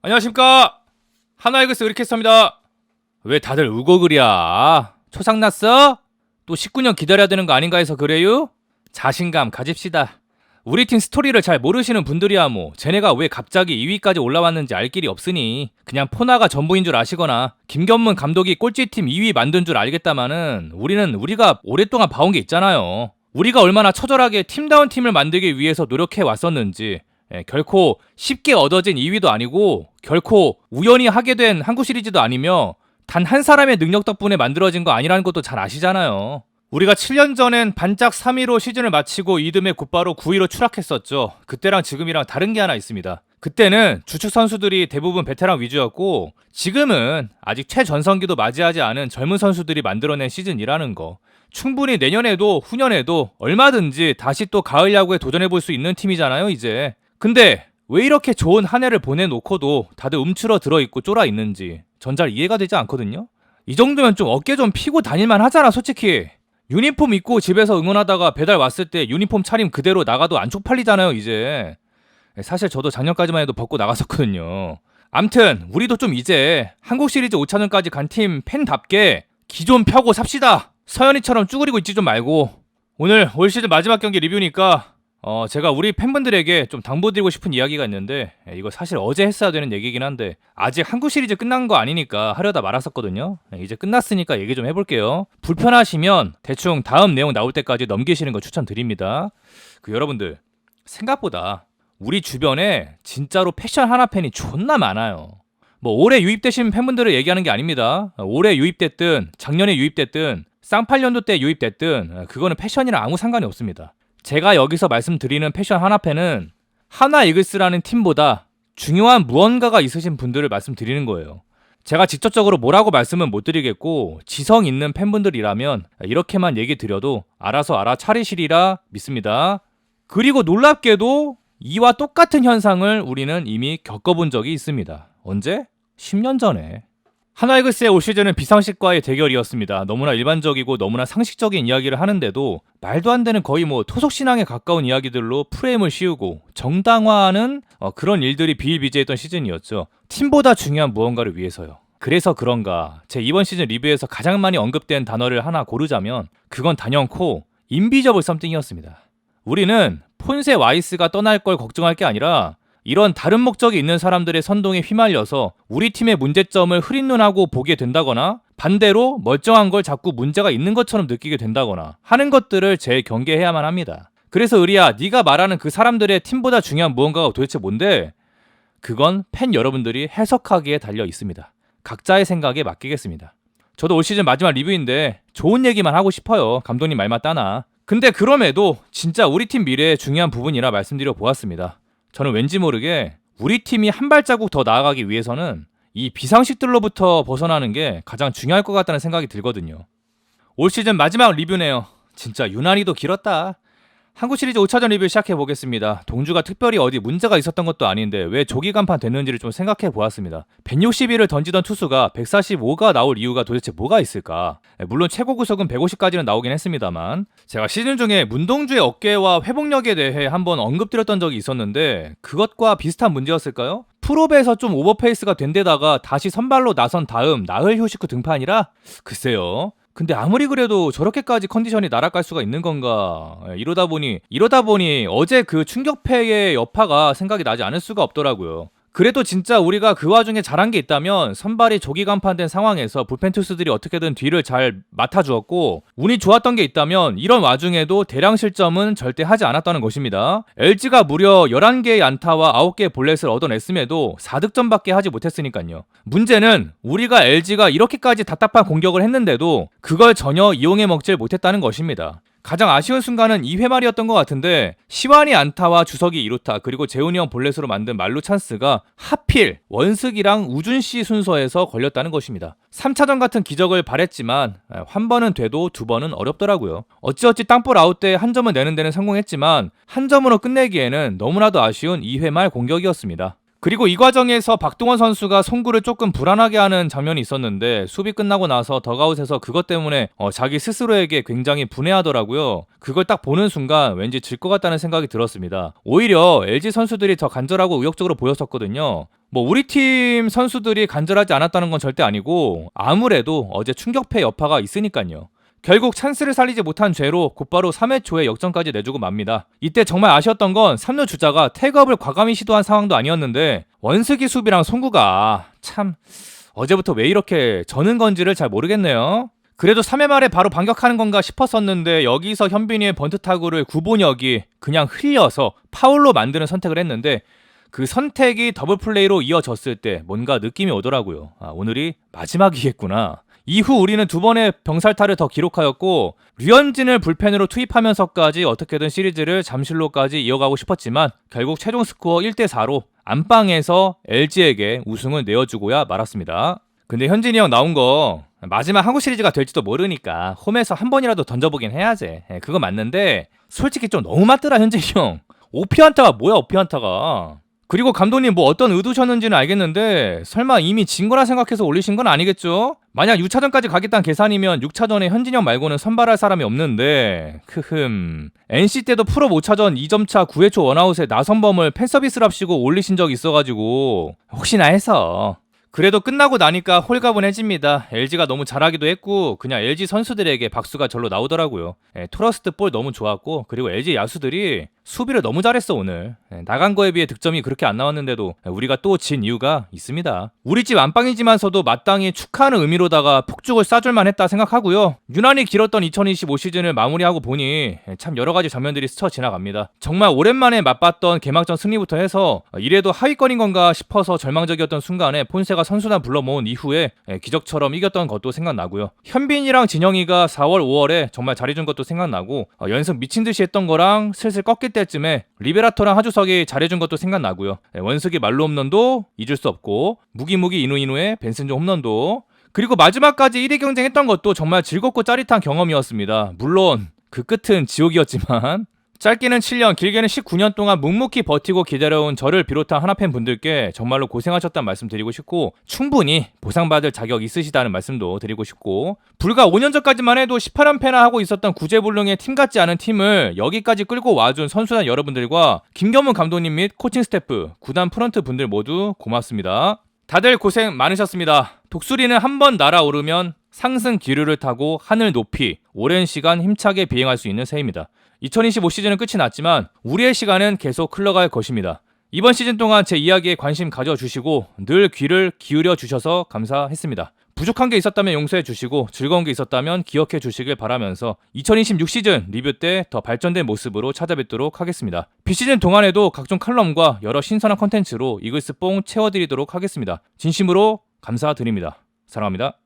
안녕하십니까, 하나이글스 의리캐스터입니다. 왜 다들 울고 그랴? 초상났어? 또 19년 기다려야 되는 거 아닌가 해서 그래요? 자신감 가집시다. 우리 팀 스토리를 잘 모르시는 분들이야 뭐 쟤네가 왜 갑자기 2위까지 올라왔는지 알 길이 없으니 그냥 포나가 전부인 줄 아시거나 김견문 감독이 꼴찌팀 2위 만든 줄 알겠다마는 우리가 오랫동안 봐온 게 있잖아요. 우리가 얼마나 처절하게 팀다운 팀을 만들기 위해서 노력해 왔었는지. 결코 쉽게 얻어진 2위도 아니고 결코 우연히 하게 된 한국 시리즈도 아니며 단 한 사람의 능력 덕분에 만들어진 거 아니라는 것도 잘 아시잖아요. 우리가 7년 전엔 반짝 3위로 시즌을 마치고 이듬해 곧바로 9위로 추락했었죠. 그때랑 지금이랑 다른 게 하나 있습니다. 그때는 주축 선수들이 대부분 베테랑 위주였고 지금은 아직 최전성기도 맞이하지 않은 젊은 선수들이 만들어낸 시즌이라는 거. 충분히 내년에도 후년에도 얼마든지 다시 또 가을 야구에 도전해볼 수 있는 팀이잖아요 이제. 근데 왜 이렇게 좋은 한 해를 보내놓고도 다들 움츠러 들어있고 쫄아있는지 전 잘 이해가 되지 않거든요. 이 정도면 좀 어깨 좀 피고 다닐만 하잖아 솔직히. 유니폼 입고 집에서 응원하다가 배달 왔을 때 유니폼 차림 그대로 나가도 안 쪽팔리잖아요 이제. 사실 저도 작년까지만 해도 벗고 나갔었거든요. 암튼 우리도 좀 이제 한국 시리즈 5차전까지 간 팀 팬답게 기 좀 펴고 삽시다. 서현이처럼 쭈그리고 있지 좀 말고. 오늘 올 시즌 마지막 경기 리뷰니까 제가 우리 팬분들에게 좀 당부드리고 싶은 이야기가 있는데 이거 사실 어제 했어야 되는 얘기긴 한데 아직 한국 시리즈 끝난 거 아니니까 하려다 말았었거든요. 이제 끝났으니까 얘기 좀 해볼게요. 불편하시면 대충 다음 내용 나올 때까지 넘기시는 거 추천드립니다. 여러분들 생각보다 우리 주변에 진짜로 패션 하나 팬이 존나 많아요. 뭐 올해 유입되신 팬분들을 얘기하는 게 아닙니다. 올해 유입됐든 작년에 유입됐든 쌍팔년도 때 유입됐든 그거는 패션이랑 아무 상관이 없습니다. 제가 여기서 말씀드리는 패션 하나팬은 하나 이글스라는 팀보다 중요한 무언가가 있으신 분들을 말씀드리는 거예요. 제가 직접적으로 뭐라고 말씀은 못 드리겠고 지성 있는 팬분들이라면 이렇게만 얘기 드려도 알아서 알아차리시리라 믿습니다. 그리고 놀랍게도 이와 똑같은 현상을 우리는 이미 겪어본 적이 있습니다. 언제? 10년 전에. 하나이글스의 올 시즌은 비상식과의 대결이었습니다. 너무나 일반적이고 너무나 상식적인 이야기를 하는데도 말도 안 되는 거의 뭐 토속신앙에 가까운 이야기들로 프레임을 씌우고 정당화하는 그런 일들이 비일비재했던 시즌이었죠. 팀보다 중요한 무언가를 위해서요. 그래서 그런가 제 이번 시즌 리뷰에서 가장 많이 언급된 단어를 하나 고르자면 그건 단연코 인비저블 썸띵이었습니다. 우리는 폰세 와이스가 떠날 걸 걱정할 게 아니라 이런 다른 목적이 있는 사람들의 선동에 휘말려서 우리 팀의 문제점을 흐린 눈하고 보게 된다거나 반대로 멀쩡한 걸 자꾸 문제가 있는 것처럼 느끼게 된다거나 하는 것들을 제일 경계해야만 합니다. 그래서 의리야, 네가 말하는 그 사람들의 팀보다 중요한 무언가가 도대체 뭔데? 그건 팬 여러분들이 해석하기에 달려 있습니다. 각자의 생각에 맡기겠습니다. 저도 올 시즌 마지막 리뷰인데 좋은 얘기만 하고 싶어요. 감독님 말 맞다나. 근데 그럼에도 진짜 우리 팀 미래의 중요한 부분이라 말씀드려 보았습니다. 저는 왠지 모르게 우리 팀이 한 발자국 더 나아가기 위해서는 이 비상식들로부터 벗어나는 게 가장 중요할 것 같다는 생각이 들거든요. 올 시즌 마지막 리뷰네요. 진짜 유난히도 길었다. 한국 시리즈 5차전 리뷰 시작해보겠습니다. 동주가 특별히 어디 문제가 있었던 것도 아닌데 왜 조기 간판 됐는지를 좀 생각해보았습니다. 161을 던지던 투수가 145가 나올 이유가 도대체 뭐가 있을까? 물론 최고 구속은 150까지는 나오긴 했습니다만 제가 시즌 중에 문동주의 어깨와 회복력에 대해 한번 언급드렸던 적이 있었는데 그것과 비슷한 문제였을까요? 프로배에서 좀 오버페이스가 된 데다가 다시 선발로 나선 다음 나흘 휴식 후 등판이라? 글쎄요. 근데 아무리 그래도 저렇게까지 컨디션이 날아갈 수가 있는 건가. 이러다 보니 어제 그 충격패의 여파가 생각이 나지 않을 수가 없더라고요. 그래도 진짜 우리가 그 와중에 잘한 게 있다면 선발이 조기 간판된 상황에서 불펜 투수들이 어떻게든 뒤를 잘 맡아주었고 운이 좋았던 게 있다면 이런 와중에도 대량 실점은 절대 하지 않았다는 것입니다. LG가 무려 11개의 안타와 9개의 볼넷을 얻어냈음에도 4득점밖에 하지 못했으니까요. 문제는 우리가 LG가 이렇게까지 답답한 공격을 했는데도 그걸 전혀 이용해 먹질 못했다는 것입니다. 가장 아쉬운 순간은 2회 말이었던 것 같은데 시완이 안타와 주석이 2루타 그리고 재훈이 형 볼넷으로 만든 만루 찬스가 하필 원숙이랑 우준씨 순서에서 걸렸다는 것입니다. 3차전 같은 기적을 바랬지만 한 번은 돼도 두 번은 어렵더라고요. 어찌어찌 땅볼 아웃 때 한 점을 내는 데는 성공했지만 한 점으로 끝내기에는 너무나도 아쉬운 2회 말 공격이었습니다. 그리고 이 과정에서 박동원 선수가 송구를 조금 불안하게 하는 장면이 있었는데 수비 끝나고 나서 덕아웃에서 그것 때문에 자기 스스로에게 굉장히 분해하더라고요. 그걸 딱 보는 순간 왠지 질 것 같다는 생각이 들었습니다. 오히려 LG 선수들이 더 간절하고 의욕적으로 보였었거든요. 뭐 우리 팀 선수들이 간절하지 않았다는 건 절대 아니고 아무래도 어제 충격패 여파가 있으니까요. 결국 찬스를 살리지 못한 죄로 곧바로 3회 초에 역전까지 내주고 맙니다. 이때 정말 아쉬웠던 건 3루 주자가 태그업을 과감히 시도한 상황도 아니었는데 원슬기 수비랑 송구가 참 어제부터 왜 이렇게 저는 건지를 잘 모르겠네요. 그래도 3회 말에 바로 반격하는 건가 싶었었는데 여기서 현빈이의 번트 타구를 구본혁이 그냥 흘려서 파울로 만드는 선택을 했는데 그 선택이 더블 플레이로 이어졌을 때 뭔가 느낌이 오더라고요. 오늘이 마지막이겠구나. 이후 우리는 두 번의 병살타를 더 기록하였고 류현진을 불펜으로 투입하면서까지 어떻게든 시리즈를 잠실로까지 이어가고 싶었지만 결국 최종 스코어 1대4로 안방에서 LG에게 우승을 내어주고야 말았습니다. 근데 현진이 형 나온 거 마지막 한국 시리즈가 될지도 모르니까 홈에서 한 번이라도 던져보긴 해야지. 그거 맞는데 솔직히 좀 너무 맞더라 현진이 형. 오피안타가 뭐야 오피안타가. 그리고 감독님 뭐 어떤 의도셨는지는 알겠는데 설마 이미 진 거라 생각해서 올리신 건 아니겠죠? 만약 6차전까지 가겠다는 계산이면 6차전에 현진영 말고는 선발할 사람이 없는데 NC 때도 프로 5차전 2점차 9회 초 원아웃에 나선범을 팬서비스랍시고 올리신 적 있어가지고 혹시나 해서. 그래도 끝나고 나니까 홀가분해집니다. LG가 너무 잘하기도 했고 그냥 LG 선수들에게 박수가 절로 나오더라고요. 토러스트 볼 너무 좋았고 그리고 LG 야수들이 수비를 너무 잘했어 오늘. 나간 거에 비해 득점이 그렇게 안 나왔는데도 우리가 또 진 이유가 있습니다. 우리 집 안방이지만서도 마땅히 축하하는 의미로다가 폭죽을 쏴줄만 했다 생각하고요. 유난히 길었던 2025 시즌을 마무리하고 보니 참 여러 가지 장면들이 스쳐 지나갑니다. 정말 오랜만에 맛봤던 개막전 승리부터 해서 이래도 하위권인 건가 싶어서 절망적이었던 순간에 폰세가 선수단 불러 모은 이후에 기적처럼 이겼던 것도 생각나고요. 현빈이랑 진영이가 4월 5월에 정말 잘해준 것도 생각나고 연습 미친듯이 했던 거랑 슬슬 꺾일 때쯤에 리베라토랑 하주석이 잘해준 것도 생각나고요. 원숙이 말로 홈런도 잊을 수 없고 무기무기 이누이누의 벤슨조 홈런도 그리고 마지막까지 1위 경쟁했던 것도 정말 즐겁고 짜릿한 경험이었습니다. 물론 그 끝은 지옥이었지만 짧게는 7년, 길게는 19년 동안 묵묵히 버티고 기다려온 저를 비롯한 하나팬 분들께 정말로 고생하셨다는 말씀 드리고 싶고 충분히 보상받을 자격 있으시다는 말씀도 드리고 싶고 불과 5년 전까지만 해도 18연패나 하고 있었던 구제불능의 팀 같지 않은 팀을 여기까지 끌고 와준 선수단 여러분들과 김경문 감독님 및 코칭 스태프, 구단 프런트 분들 모두 고맙습니다. 다들 고생 많으셨습니다. 독수리는 한번 날아오르면 상승 기류를 타고 하늘 높이 오랜 시간 힘차게 비행할 수 있는 새입니다. 2025 시즌은 끝이 났지만 우리의 시간은 계속 흘러갈 것입니다. 이번 시즌 동안 제 이야기에 관심 가져주시고 늘 귀를 기울여 주셔서 감사했습니다. 부족한 게 있었다면 용서해 주시고 즐거운 게 있었다면 기억해 주시길 바라면서 2026 시즌 리뷰 때 더 발전된 모습으로 찾아뵙도록 하겠습니다. 비시즌 동안에도 각종 칼럼과 여러 신선한 컨텐츠로 이글스 뽕 채워드리도록 하겠습니다. 진심으로 감사드립니다. 사랑합니다.